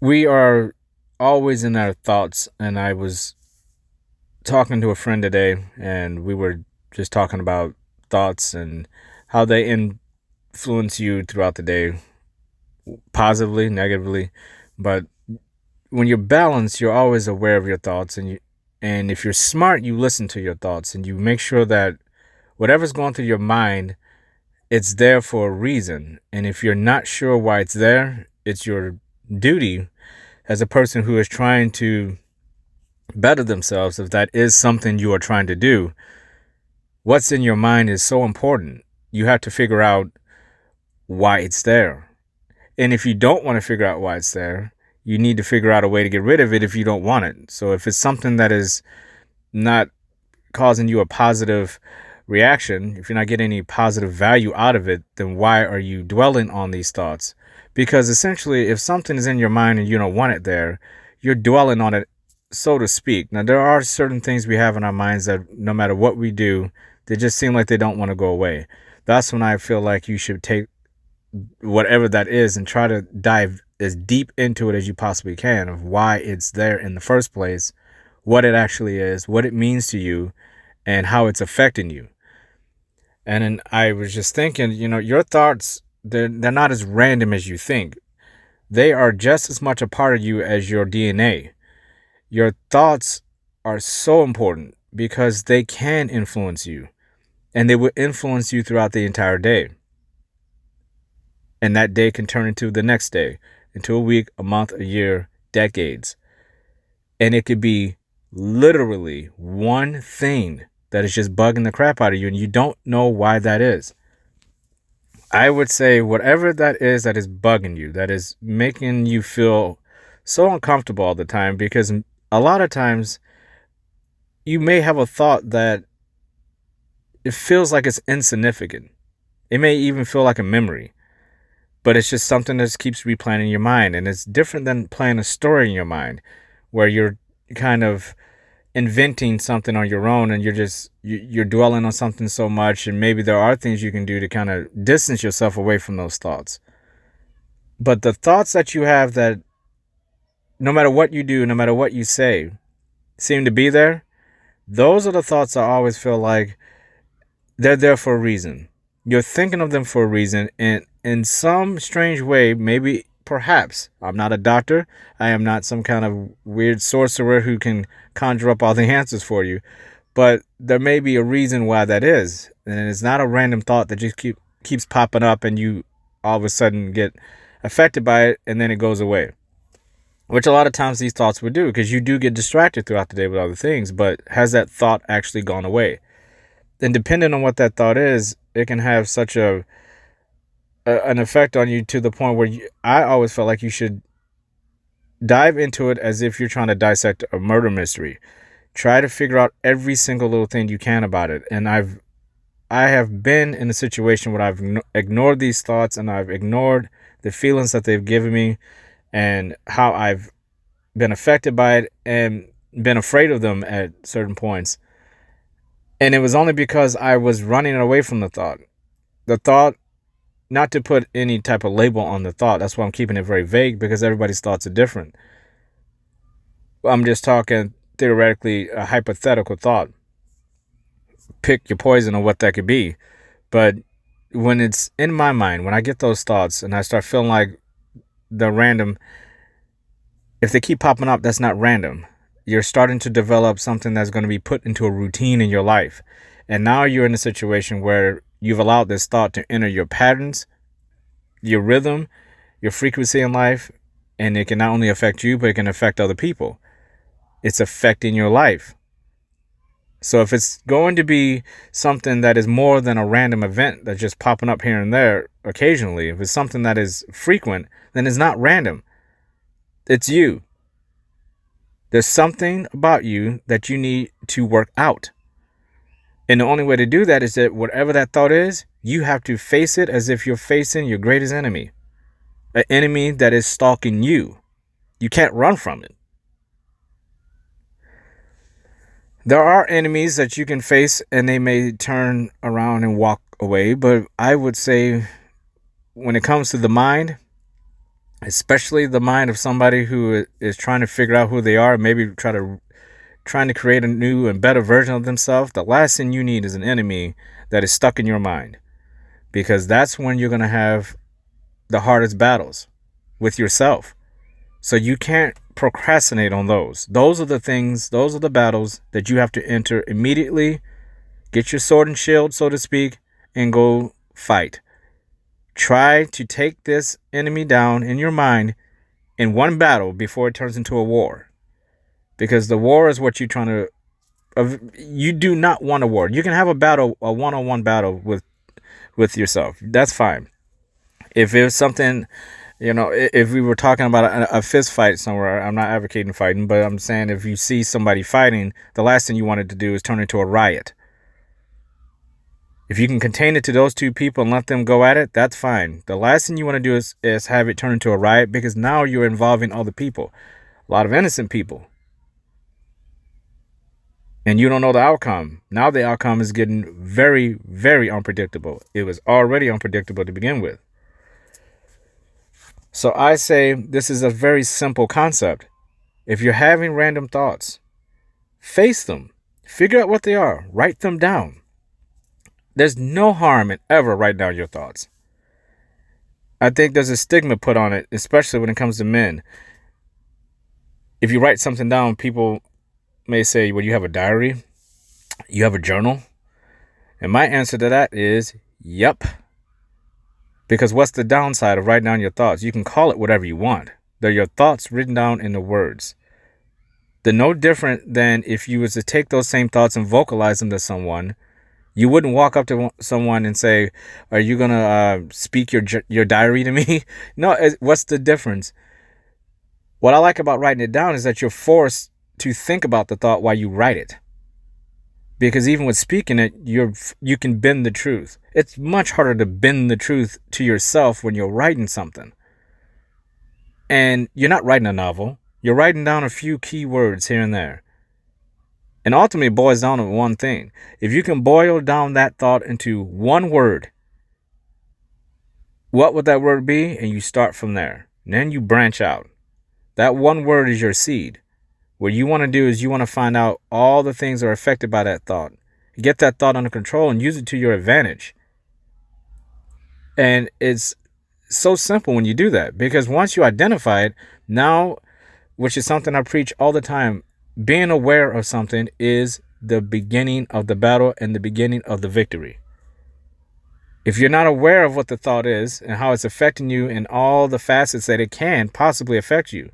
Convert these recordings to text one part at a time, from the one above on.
We are always in our thoughts, and I was talking to a friend today, and we were just talking about thoughts and how they influence you throughout the day, positively, negatively. But when you're balanced, you're always aware of your thoughts, and if you're smart, you listen to your thoughts, and you make sure that whatever's going through your mind, it's there for a reason. And if you're not sure why it's there, it's your duty as a person who is trying to better themselves, if that is something you are trying to do. What's in your mind is so important. You have to figure out why it's there. And if you don't want to figure out why it's there, you need to figure out a way to get rid of it if you don't want it. So if it's something that is not causing you a positive reaction, if you're not getting any positive value out of it, then why are you dwelling on these thoughts? Because essentially, if something is in your mind and you don't want it there, you're dwelling on it, so to speak. Now, there are certain things we have in our minds that no matter what we do, they just seem like they don't want to go away. That's when I feel like you should take whatever that is and try to dive as deep into it as you possibly can of why it's there in the first place, what it actually is, what it means to you, and how it's affecting you. And then I was just thinking, your thoughts, they're not as random as you think. They are just as much a part of you as your DNA. Your thoughts are so important because they can influence you, and they will influence you throughout the entire day. And that day can turn into the next day, into a week, a month, a year, decades. And it could be literally one thing that is just bugging the crap out of you, and you don't know why that is. I would say whatever that is bugging you, that is making you feel so uncomfortable all the time, because a lot of times you may have a thought that it feels like it's insignificant. It may even feel like a memory, but it's just something that just keeps replaying in your mind. And it's different than playing a story in your mind where you're kind of inventing something on your own, and you're dwelling on something so much, and maybe there are things you can do to kind of distance yourself away from those thoughts. But the thoughts that you have that no matter what you do, no matter what you say, seem to be there, those are the thoughts I always feel like they're there for a reason. You're thinking of them for a reason, and in some strange way, maybe, perhaps, I'm not a doctor, I am not some kind of weird sorcerer who can conjure up all the answers for you, but there may be a reason why that is, and it's not a random thought that just keeps popping up and you all of a sudden get affected by it and then it goes away. Which a lot of times these thoughts would do, because you do get distracted throughout the day with other things, but has that thought actually gone away? And depending on what that thought is, it can have such an effect on you to the point where I always felt like you should dive into it as if you're trying to dissect a murder mystery. Try to figure out every single little thing you can about it. And I have been in a situation where I've ignored these thoughts, and I've ignored the feelings that they've given me and how I've been affected by it and been afraid of them at certain points. And it was only because I was running away from the thought. The thought, not to put any type of label on the thought. That's why I'm keeping it very vague, because everybody's thoughts are different. I'm just talking theoretically, a hypothetical thought. Pick your poison or what that could be. But when it's in my mind, when I get those thoughts and I start feeling like the random, if they keep popping up, that's not random. You're starting to develop something that's going to be put into a routine in your life. And now you're in a situation where you've allowed this thought to enter your patterns, your rhythm, your frequency in life, and it can not only affect you, but it can affect other people. It's affecting your life. So if it's going to be something that is more than a random event that's just popping up here and there occasionally, if it's something that is frequent, then it's not random. It's you. There's something about you that you need to work out. And the only way to do that is that whatever that thought is, you have to face it as if you're facing your greatest enemy. An enemy that is stalking you. You can't run from it. There are enemies that you can face and they may turn around and walk away. But I would say when it comes to the mind, especially the mind of somebody who is trying to figure out who they are, maybe trying to create a new and better version of themselves. The last thing you need is an enemy that is stuck in your mind, because that's when you're going to have the hardest battles with yourself. So you can't procrastinate on those. Those are the things, those are the battles that you have to enter immediately. Get your sword and shield, so to speak, and go fight. Try to take this enemy down in your mind in one battle before it turns into a war. Because the war is what you're trying to... You do not want a war. You can have a battle, a one-on-one battle with yourself. That's fine. If it was something, if we were talking about a fist fight somewhere, I'm not advocating fighting, but I'm saying if you see somebody fighting, the last thing you wanted to do is turn into a riot. If you can contain it to those two people and let them go at it, that's fine. The last thing you want to do is have it turn into a riot, because now you're involving other people, a lot of innocent people. And you don't know the outcome. Now the outcome is getting very, very unpredictable. It was already unpredictable to begin with. So I say this is a very simple concept. If you're having random thoughts, face them. Figure out what they are. Write them down. There's no harm in ever writing down your thoughts. I think there's a stigma put on it, especially when it comes to men. If you write something down, people may say, well, you have a diary? You have a journal? And my answer to that is, yep. Because what's the downside of writing down your thoughts? You can call it whatever you want. They're your thoughts written down in the words. They're no different than if you was to take those same thoughts and vocalize them to someone. You wouldn't walk up to someone and say, are you going to speak your diary to me? No, what's the difference? What I like about writing it down is that you're forced to think about the thought while you write it. Because even with speaking it, you can bend the truth. It's much harder to bend the truth to yourself when you're writing something. And you're not writing a novel. You're writing down a few key words here and there. And ultimately it boils down to one thing. If you can boil down that thought into one word, what would that word be? And you start from there. And then you branch out. That one word is your seed. What you want to do is you want to find out all the things that are affected by that thought. Get that thought under control and use it to your advantage. And it's so simple when you do that, because once you identify it, now, which is something I preach all the time, being aware of something is the beginning of the battle and the beginning of the victory. If you're not aware of what the thought is and how it's affecting you in all the facets that it can possibly affect you,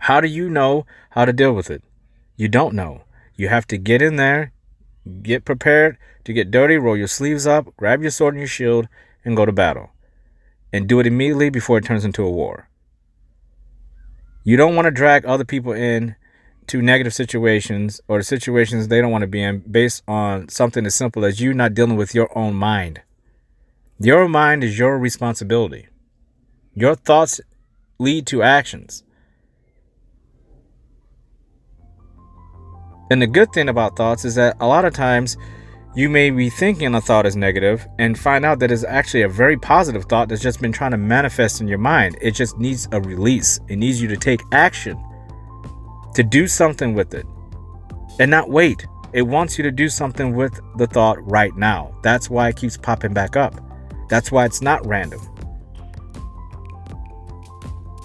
how do you know how to deal with it? You don't know. You have to get in there, get prepared to get dirty, roll your sleeves up, grab your sword and your shield, and go to battle. And do it immediately before it turns into a war. You don't want to drag other people in to negative situations or situations they don't want to be in based on something as simple as you not dealing with your own mind. Your mind is your responsibility. Your thoughts lead to actions. And the good thing about thoughts is that a lot of times you may be thinking a thought is negative and find out that it's actually a very positive thought that's just been trying to manifest in your mind. It just needs a release. It needs you to take action, to do something with it and not wait. It wants you to do something with the thought right now. That's why it keeps popping back up. That's why it's not random.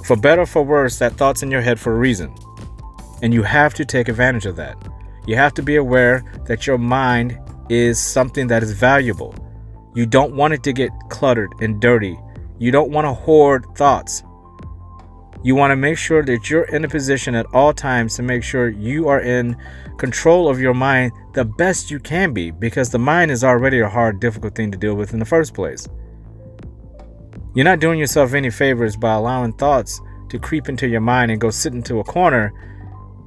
For better or for worse, that thought's in your head for a reason. And you have to take advantage of that. You have to be aware that your mind is something that is valuable. You don't want it to get cluttered and dirty. You don't want to hoard thoughts. You want to make sure that you're in a position at all times to make sure you are in control of your mind the best you can be, because the mind is already a hard, difficult thing to deal with in the first place. You're not doing yourself any favors by allowing thoughts to creep into your mind and go sit into a corner.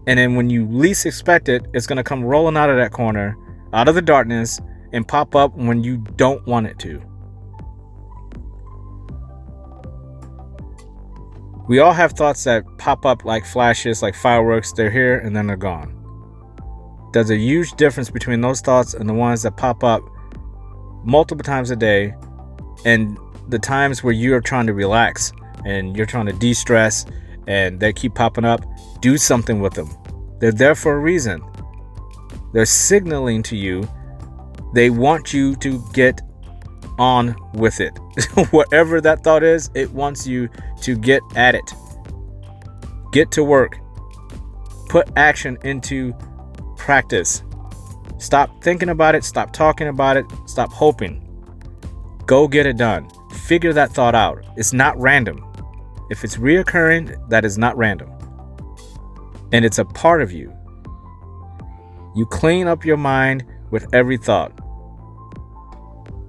And then when you least expect it, it's going to come rolling out of that corner, out of the darkness, and pop up when you don't want it to. We all have thoughts that pop up like flashes, like fireworks. They're here and then they're gone. There's a huge difference between those thoughts and the ones that pop up multiple times a day, and the times where you're trying to relax and you're trying to de-stress and they keep popping up, do something with them. They're there for a reason. They're signaling to you they want you to get on with it. Whatever that thought is, it wants you to get at it. Get to work. Put action into practice. Stop thinking about it. Stop talking about it. Stop hoping. Go get it done. Figure that thought out. It's not random. If it's reoccurring, that is not random. And it's a part of you. You clean up your mind with every thought.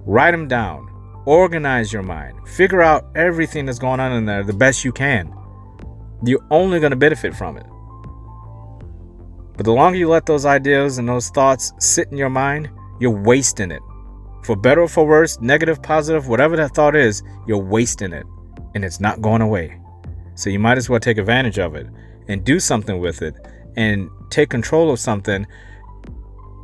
Write them down. Organize your mind. Figure out everything that's going on in there the best you can. You're only going to benefit from it. But the longer you let those ideas and those thoughts sit in your mind, you're wasting it. For better or for worse, negative, positive, whatever that thought is, you're wasting it. And it's not going away. So you might as well take advantage of it and do something with it and take control of something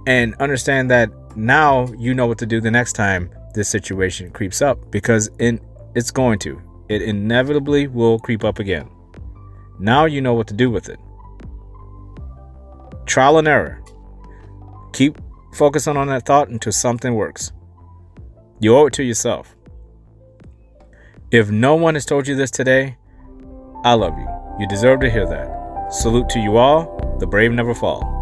and understand that now you know what to do the next time this situation creeps up, because it's going to. It inevitably will creep up again. Now you know what to do with it. Trial and error. Keep focusing on that thought until something works. You owe it to yourself. If no one has told you this today, I love you. You deserve to hear that. Salute to you all. The brave never fall.